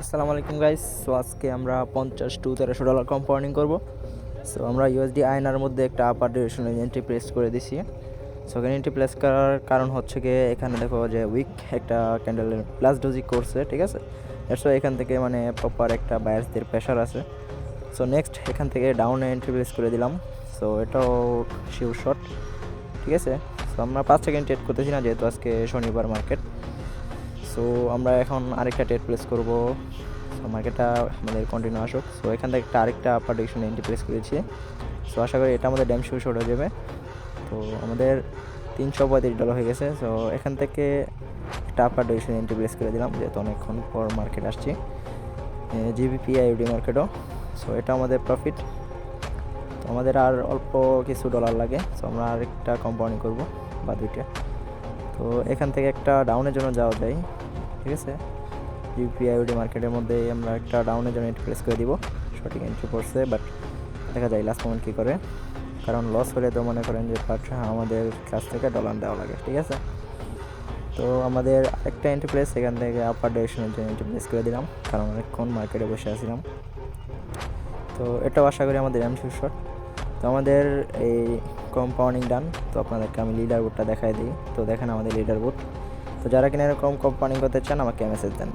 আসসালামু আলাইকুম guys. So আজকে আমরা 50 টু $1300 কম্পাউন্ডিং করব। সো আমরা ইউএসডি আয়নার মধ্যে একটা আপার ডিউরেশনের এন্ট্রি প্লেস করে দিছি। সো এখানে এন্ট্রি প্লেস করার কারণ হচ্ছে গিয়ে এখানে দেখো যে উইক একটা ক্যান্ডেলের প্লাস ডোজি করছে, ঠিক আছে। সো এখান থেকে মানে প্রপার একটা বায়ার্সদের প্রেশার আছে। সো নেক্সট এখান থেকে ডাউনে এন্ট্রি প্লেস করে দিলাম। সো এটাও শিওর শট, ঠিক আছে। সো আমরা 5 সেকেন্ড ট্রেড করতেছি না, যেহেতু আজকে শনিবার মার্কেট। সো আমরা এখন আরেকটা ট্রেড প্লেস করব। সো মার্কেটটা আমাদের কন্টিনিউ আসুক। সো এখান থেকে আরেকটা আপার ডিরেকশনে এন্ট্রি প্লেস করেছি। সো আশা করি এটা আমাদের ড্যাম শিওর শর্ট হয়ে যাবে। তো আমাদের $335 হয়ে গেছে। সো এখান থেকে একটা আপার ডিরেকশনে এন্ট্রি প্লেস করে দিলাম, যেহেতু অনেকক্ষণ পর মার্কেট আসছি। GBP IUD মার্কেটও। সো এটা আমাদের প্রফিট। তো আমাদের আর অল্প কিছু ডলার লাগে। সো আমরা আরেকটা কম্পাউন্ডিং করব বা দুইটা। তো এখান থেকে একটা ডাউনের জন্য যাওয়া যায়, ঠিক আছে। ইউপিআইডি মার্কেটের মধ্যে আমরা একটা ডাউনের জন্য এন্ট্রি প্লেস করে দিব। সঠিক এন্ট্রি পড়ছে, বাট দেখা যায় লাস্ট মোমেন্ট কী করে, কারণ লস হলে তো মনে করেন যে আমাদের কাছ থেকে ডলার দেওয়া লাগে, ঠিক আছে। তো আমাদের আরেকটা এন্ট্রি প্লেস এখান থেকে আপার ডিরেকশনের জন্য এন্ট্রি প্লেস করে দিলাম, কারণ অনেকক্ষণ মার্কেটে বসে আসছিলাম। তো এটাও আশা করি আমাদের এমসিউ শট। তো আমাদের এই কম্পাউন্ডিং ডান। তো আপনাদেরকে আমি লিডার বোর্ডটা দেখাই দিই। তো দেখেন আমাদের লিডার বোর্ড। তো যারা কিনা এরকম কম্পাউন্ডিং করতে চান আমাকে মেসেজ দেন।